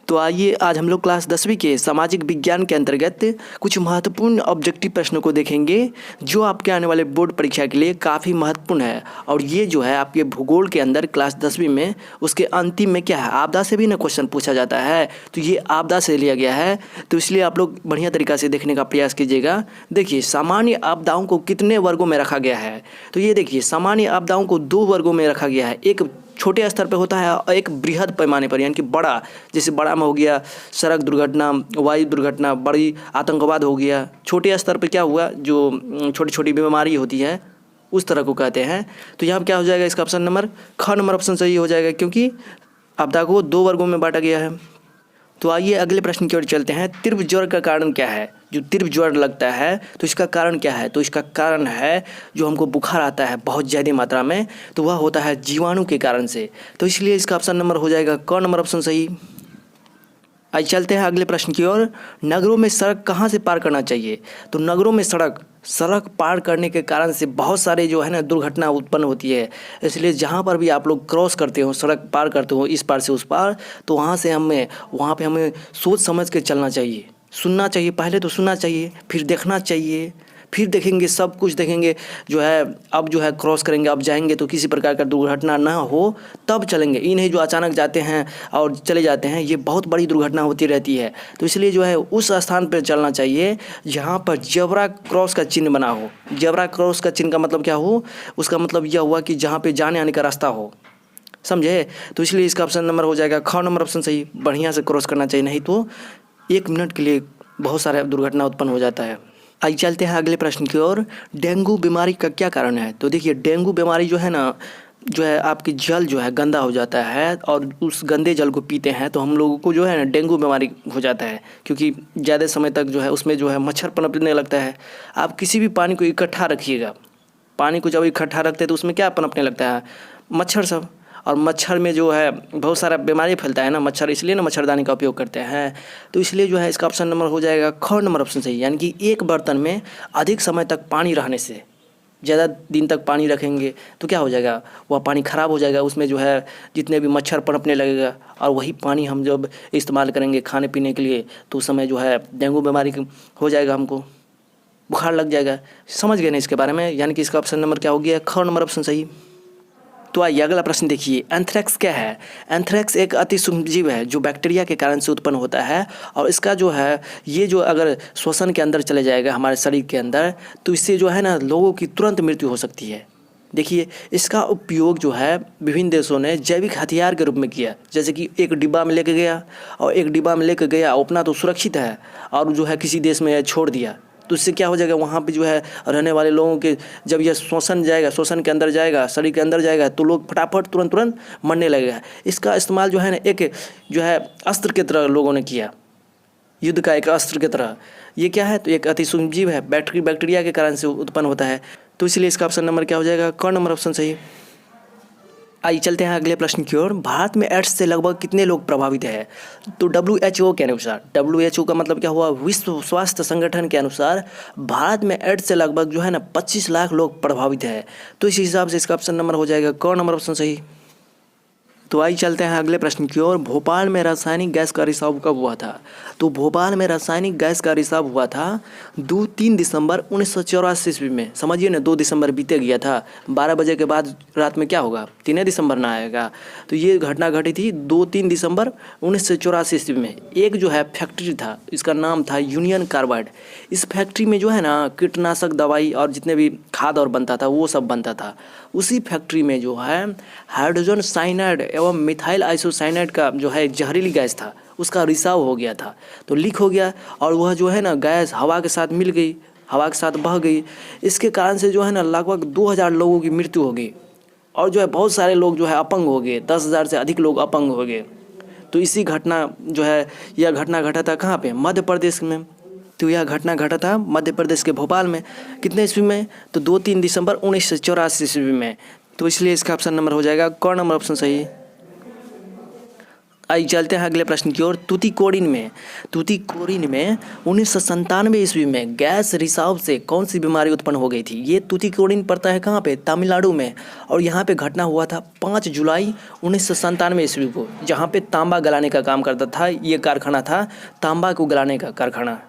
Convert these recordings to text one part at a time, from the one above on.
तो आइए आज हम लोग क्लास 10वीं के सामाजिक विज्ञान के अंतर्गत कुछ महत्वपूर्ण ऑब्जेक्टिव प्रश्नों को देखेंगे जो आपके आने वाले बोर्ड परीक्षा के लिए काफ़ी महत्वपूर्ण है। और ये जो है आपके भूगोल के अंदर क्लास 10वीं में उसके अंतिम में क्या है, आपदा से भी ना क्वेश्चन पूछा जाता है, तो ये आपदा से लिया गया है। तो इसलिए आप लोग बढ़िया तरीक़ा से देखने का प्रयास कीजिएगा। देखिए सामान्य आपदाओं को कितने वर्गों में रखा गया है, तो ये देखिए सामान्य आपदाओं को 2 वर्गों में रखा गया है। एक छोटे स्तर पे होता है और एक बृहद पैमाने पर, यानी कि बड़ा, जैसे बड़ा में हो गया सड़क दुर्घटना, वायु दुर्घटना, बड़ी आतंकवाद हो गया। छोटे स्तर पे क्या हुआ, जो छोटी छोटी बीमारी होती है उस तरह को कहते हैं। तो यहाँ क्या हो जाएगा, इसका ऑप्शन नंबर ख नंबर ऑप्शन सही हो जाएगा, क्योंकि आपदा को 2 वर्गों में बांटा गया है। तो आइए अगले प्रश्न की ओर चलते हैं। तीव्र ज्वर का कारण क्या है? जो तीव्र ज्वर लगता है तो इसका कारण क्या है? तो इसका कारण है जो हमको बुखार आता है बहुत ज़्यादा मात्रा में, तो वह होता है जीवाणु के कारण से। तो इसलिए इसका ऑप्शन नंबर हो जाएगा क नंबर ऑप्शन सही। आइए चलते हैं अगले प्रश्न की ओर। नगरों में सड़क कहाँ से पार करना चाहिए? तो नगरों में सड़क पार करने के कारण से बहुत सारे जो है ना दुर्घटना उत्पन्न होती है। इसलिए जहाँ पर भी आप लोग क्रॉस करते हो, सड़क पार करते हो इस पार से उस पार, तो वहाँ पे हमें सोच समझ के चलना चाहिए, सुनना चाहिए। पहले तो सुनना चाहिए, फिर देखना चाहिए, फिर देखेंगे, सब कुछ देखेंगे जो है। अब जो है क्रॉस करेंगे, अब जाएंगे तो किसी प्रकार का दुर्घटना ना हो तब चलेंगे। ये नहीं जो अचानक जाते हैं और चले जाते हैं, ये बहुत बड़ी दुर्घटना होती रहती है। तो इसलिए जो है उस स्थान पर चलना चाहिए जहाँ पर जेब्रा क्रॉस का चिन्ह बना हो। जेब्रा क्रॉस का चिन्ह का मतलब क्या हो? उसका मतलब यह हुआ कि जहाँ पर जाने आने का रास्ता हो, समझे? तो इसलिए इसका ऑप्शन नंबर हो जाएगा ख नंबर ऑप्शन सही। बढ़िया से क्रॉस करना चाहिए, नहीं तो 1 मिनट के लिए बहुत सारा दुर्घटना उत्पन्न हो जाता है। आइए चलते हैं अगले प्रश्न की ओर। डेंगू बीमारी का क्या कारण है? तो देखिए डेंगू बीमारी जो है ना, जो है आपकी जल जो है गंदा हो जाता है और उस गंदे जल को पीते हैं तो हम लोगों को जो है ना डेंगू बीमारी हो जाता है, क्योंकि ज़्यादा समय तक जो है उसमें जो है मच्छर पनपने लगता है। आप किसी भी पानी को इकट्ठा रखिएगा, पानी को जब इकट्ठा रखते हैं तो उसमें क्या पनपने लगता है? मच्छर सब। और मच्छर में जो है बहुत सारा बीमारी फैलता है ना मच्छर, इसलिए ना मच्छरदानी का उपयोग करते हैं। तो इसलिए जो है इसका ऑप्शन नंबर हो जाएगा ख नंबर ऑप्शन सही। यानी कि एक बर्तन में अधिक समय तक पानी रहने से, ज़्यादा दिन तक पानी रखेंगे तो क्या हो जाएगा, वह पानी ख़राब हो जाएगा, उसमें जो है जितने भी मच्छर पनपने लगेगा। और वही पानी हम जब इस्तेमाल करेंगे खाने पीने के लिए तो उस समय जो है डेंगू बीमारी हो जाएगा, हमको बुखार लग जाएगा। समझ गए ना इसके बारे में? यानी कि इसका ऑप्शन नंबर क्या हो गया, ख नंबर ऑप्शन सही। तो आइए अगला प्रश्न देखिए। एंथ्रेक्स क्या है? एंथ्रेक्स एक अति सूक्ष्म जीव है जो बैक्टीरिया के कारण से उत्पन्न होता है, और इसका जो है ये जो अगर श्वसन के अंदर चले जाएगा हमारे शरीर के अंदर, तो इससे जो है ना लोगों की तुरंत मृत्यु हो सकती है। देखिए इसका उपयोग जो है विभिन्न देशों ने जैविक हथियार के रूप में किया, जैसे कि एक डिब्बा में लेके गया और एक डिब्बा में लेके गया, अपना तो सुरक्षित है, और जो है किसी देश में छोड़ दिया, तो इससे क्या हो जाएगा, वहाँ पे जो है रहने वाले लोगों के जब यह श्वसन के अंदर जाएगा, शरीर के अंदर जाएगा, तो लोग फटाफट तुरंत मरने लगेगा। इसका इस्तेमाल जो है ना एक जो है अस्त्र की तरह लोगों ने किया, युद्ध का एक अस्त्र की तरह। ये क्या है, तो एक अति सूक्ष्म जीव है, बैक्टीरिया के कारण से उत्पन्न होता है। तो इसलिए इसका ऑप्शन नंबर क्या हो जाएगा, क नंबर ऑप्शन सही। आइए चलते हैं अगले प्रश्न की ओर। भारत में एड्स से लगभग कितने लोग प्रभावित हैं? तो WHO के अनुसार, WHO का मतलब क्या हुआ, विश्व स्वास्थ्य संगठन के अनुसार भारत में एड्स से लगभग जो है ना 25 लाख लोग प्रभावित हैं। तो इस हिसाब से इसका ऑप्शन नंबर हो जाएगा क नंबर ऑप्शन सही। तो आइए चलते हैं अगले प्रश्न की ओर। भोपाल में रासायनिक गैस का रिसाव कब हुआ था? तो भोपाल में रासायनिक गैस का रिसाव हुआ था 3 दिसंबर 1984 ईस्वी में। समझिए ना, 2 दिसंबर बीते गया था, 12 बजे के बाद रात में क्या होगा, 3 दिसंबर ना आएगा। तो ये घटना घटी थी 2-3 दिसंबर 1984 ईस्वी में। एक जो है फैक्ट्री था, इसका नाम था यूनियन कार्बाइड। इस फैक्ट्री में जो है ना कीटनाशक दवाई और जितने भी खाद और बनता था वो सब बनता था। उसी फैक्ट्री में जो है हाइड्रोजन साइनाइड एवं मिथाइल आइसोसाइनाइड का जो है जहरीली गैस था, उसका रिसाव हो गया था, तो लीक हो गया, और वह जो है ना गैस हवा के साथ मिल गई, हवा के साथ बह गई। इसके कारण से जो है ना लगभग 2000 लोगों की मृत्यु हो गई, और जो है बहुत सारे लोग जो है अपंग हो गए, 10,000 से अधिक लोग अपंग हो गए। तो इसी घटना जो है, यह घटना घटा था कहाँ पे, मध्य प्रदेश में। तो यह घटना घटा था मध्य प्रदेश के भोपाल में। कितने ईस्वी में, तो 2-3 दिसंबर 1984 ईस्वी में। तो इसलिए इसका ऑप्शन नंबर हो जाएगा क नंबर ऑप्शन सही। आइए चलते हैं अगले प्रश्न की ओर। तूतीकोरिन में 1997 ईस्वी में गैस रिसाव से कौन सी बीमारी उत्पन्न हो गई थी? ये तूतीकोरिन पड़ता है कहाँ पे? तमिलनाडु में। और यहाँ पे घटना हुआ था 5 जुलाई 1997 ईस्वी को, जहाँ पे तांबा गलाने का काम करता था। ये कारखाना था तांबा को गलाने का कारखाना।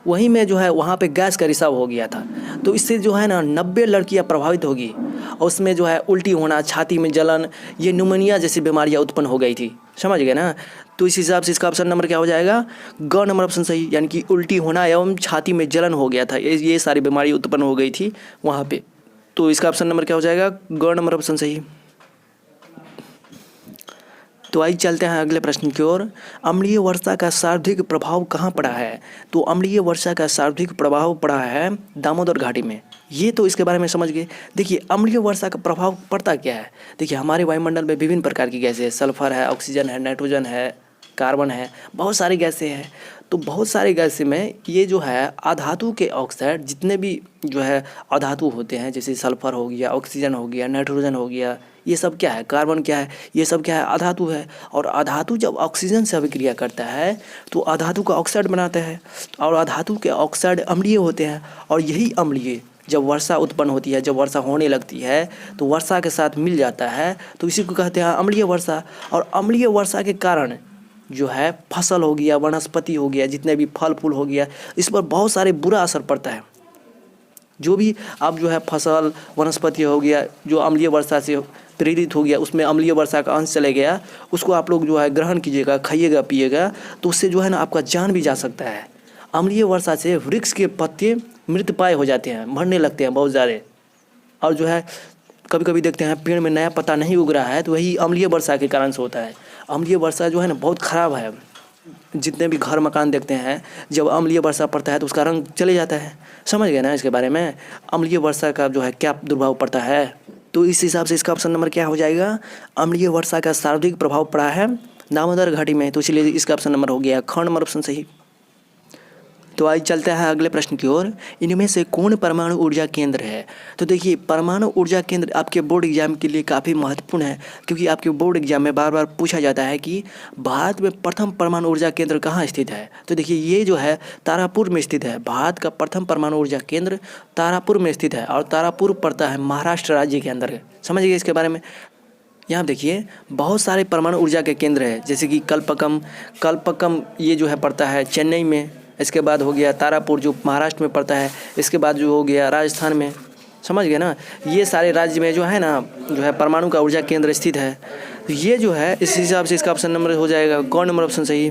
वहीं में जो है वहाँ पे गैस का रिसाव हो गया था। तो इससे जो है ना 90 लड़कियाँ प्रभावित होगी और उसमें जो है उल्टी होना, छाती में जलन, ये न्यूमोनिया जैसी बीमारियाँ उत्पन्न हो गई थी। समझ गए ना? तो इस हिसाब से इसका ऑप्शन नंबर क्या हो जाएगा? ग नंबर ऑप्शन सही, यानी कि उल्टी होना एवं छाती में जलन हो गया था। ये सारी बीमारी उत्पन्न हो गई थी वहाँ पे। तो इसका ऑप्शन नंबर क्या हो जाएगा? ग नंबर ऑप्शन सही। तो आइए चलते हैं अगले प्रश्न की ओर। अम्लीय वर्षा का सर्वाधिक प्रभाव कहाँ पड़ा है? तो अम्लीय वर्षा का सर्वाधिक प्रभाव पड़ा है दामोदर घाटी में। ये तो इसके बारे में समझ गए। देखिए अम्लीय वर्षा का प्रभाव पड़ता क्या है? देखिए हमारे वायुमंडल में विभिन्न प्रकार की गैसें हैं। सल्फर है, ऑक्सीजन है, नाइट्रोजन है, कार्बन है, बहुत सारी गैसें हैं। तो बहुत सारे गैसें में ये जो है अधातु के ऑक्साइड, जितने भी जो है अधातु होते हैं, जैसे सल्फर हो गया, ऑक्सीजन हो गया, नाइट्रोजन हो गया, ये सब क्या है? कार्बन क्या है? ये सब क्या है? अधातु है। और अधातु जब ऑक्सीजन से अभिक्रिया करता है तो अधातु का ऑक्साइड बनाता है और अधातु के ऑक्साइड अम्लीय होते हैं। और यही अम्लीय जब वर्षा उत्पन्न होती है, जब वर्षा होने लगती है तो वर्षा के साथ मिल जाता है, तो इसी को कहते हैं अम्लीय वर्षा। और अम्लीय वर्षा के कारण जो है फसल हो गया, वनस्पति हो गया, जितने भी फल फूल हो गया, इस पर बहुत सारे बुरा असर पड़ता है। जो भी अब जो है फसल वनस्पति हो गया जो अम्लीय वर्षा से प्रेरित हो गया, उसमें अम्लीय वर्षा का अंश चले गया, उसको आप लोग जो है ग्रहण कीजिएगा, खाइएगा, पिएगा, तो उससे जो है ना आपका जान भी जा सकता है। अम्लीय वर्षा से वृक्ष के पत्ते मृतप्राय हो जाते हैं, मरने लगते हैं बहुत ज़्यादा। और जो है कभी कभी देखते हैं पेड़ में नया पत्ता नहीं उग रहा है, तो वही अम्लीय वर्षा के कारण से होता है। अम्लीय वर्षा जो है ना बहुत ख़राब है। जितने भी घर मकान देखते हैं, जब अम्लीय वर्षा पड़ता है तो उसका रंग चले जाता है। समझ गए ना इसके बारे में? अम्लीय वर्षा का जो है क्या दुर्भाव पड़ता है। तो इस हिसाब से इसका ऑप्शन नंबर क्या हो जाएगा? अम्लीय वर्षा का सर्वाधिक प्रभाव पड़ा है दामोदर घाटी में। तो इसलिए इसका ऑप्शन नंबर हो गया ख नंबर ऑप्शन सही। तो आज चलते हैं अगले प्रश्न की ओर। इनमें से कौन परमाणु ऊर्जा केंद्र है? तो देखिए परमाणु ऊर्जा केंद्र आपके बोर्ड एग्जाम के लिए काफ़ी महत्वपूर्ण है, क्योंकि आपके बोर्ड एग्जाम में बार बार पूछा जाता है कि भारत में प्रथम परमाणु ऊर्जा केंद्र कहाँ स्थित है। तो देखिए ये जो है तारापुर में स्थित है। भारत का प्रथम परमाणु ऊर्जा केंद्र तारापुर में स्थित है और तारापुर पड़ता है महाराष्ट्र राज्य के अंदर। समझिए इसके बारे में। यहाँ देखिए बहुत सारे परमाणु ऊर्जा के केंद्र है, जैसे कि कल्पकम ये जो है पड़ता है चेन्नई में। इसके बाद हो गया तारापुर जो महाराष्ट्र में पड़ता है। इसके बाद जो हो गया राजस्थान में। समझ गए ना? ये सारे राज्य में जो है ना जो है परमाणु का ऊर्जा केंद्र स्थित है। तो ये जो है इस हिसाब से इसका ऑप्शन नंबर हो जाएगा कौन नंबर ऑप्शन सही।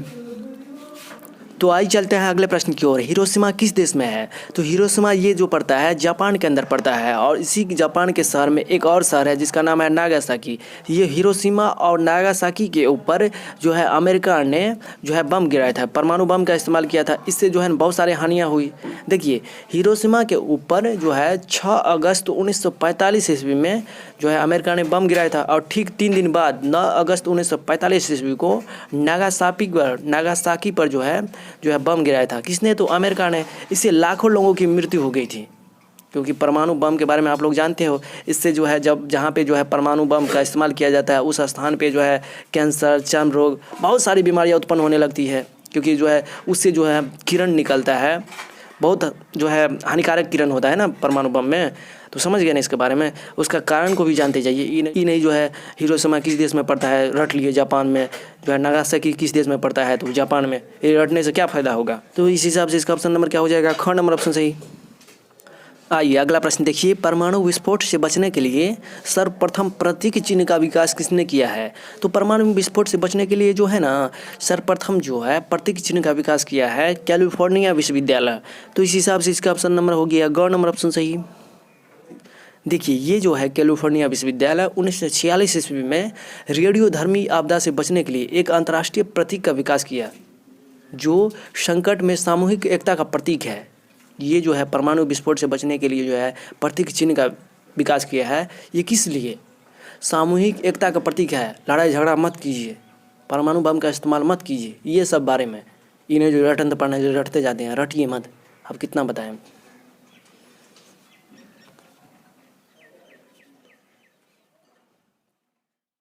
तो आइए चलते हैं अगले प्रश्न की ओर। हिरोशिमा किस देश में है? तो हिरोशिमा ये जो पड़ता है जापान के अंदर पड़ता है। और इसी जापान के शहर में एक और शहर है जिसका नाम है नागासाकी। ये हिरोशिमा और नागासाकी के ऊपर जो है अमेरिका ने जो है बम गिराया था, परमाणु बम का इस्तेमाल किया था। इससे जो है बहुत सारे हानियाँ हुई। देखिए हिरोशिमा के ऊपर जो है 6 अगस्त 1945 ईस्वी में जो है अमेरिका ने बम गिराया था। और ठीक 3 दिन बाद 9 अगस्त 1945 ईस्वी को नागासाकी पर जो है बम गिराया था। किसने? तो अमेरिका ने। इससे लाखों लोगों की मृत्यु हो गई थी, क्योंकि परमाणु बम के बारे में आप लोग जानते हो। इससे जो है जहाँ पे जो है परमाणु बम का इस्तेमाल किया जाता है उस स्थान पे जो है कैंसर, चर्म रोग, बहुत सारी बीमारियाँ उत्पन्न होने लगती है, क्योंकि जो है उससे जो है किरण निकलता है, बहुत जो है हानिकारक किरण होता है ना परमाणु बम में। तो समझ गए ना इसके बारे में? उसका कारण को भी जानते जाइए। ये नहीं जो है हिरोशिमा किस देश में पड़ता है रट लिए जापान में, जो है नागासाकी किस देश में पड़ता है तो जापान में। ये रटने से क्या फ़ायदा होगा? तो इस हिसाब से इसका ऑप्शन नंबर क्या हो जाएगा? ख नंबर ऑप्शन सही। आइए अगला प्रश्न देखिए। परमाणु विस्फोट से बचने के लिए सर्वप्रथम प्रतीक चिन्ह का विकास किसने किया है? तो परमाणु विस्फोट से बचने के लिए जो है ना सर्वप्रथम जो है प्रतीक चिन्ह का विकास किया है कैलिफोर्निया विश्वविद्यालय। तो इस हिसाब से इसका ऑप्शन नंबर हो गया ग नंबर ऑप्शन सही। देखिए ये जो है कैलिफोर्निया विश्वविद्यालय 1946 ईस्वी में रेडियोधर्मी आपदा से बचने के लिए एक अंतर्राष्ट्रीय प्रतीक का विकास किया, जो संकट में सामूहिक एकता का प्रतीक है। ये जो है परमाणु विस्फोट से बचने के लिए जो है प्रतीक चिन्ह का विकास किया है। ये किस लिए? सामूहिक एकता का प्रतीक है। लड़ाई झगड़ा मत कीजिए, परमाणु बम का इस्तेमाल मत कीजिए, ये सब बारे में। इन्हें जो रटन पढ़ने जो रटते जाते हैं, रटिए मत। अब कितना बताएं।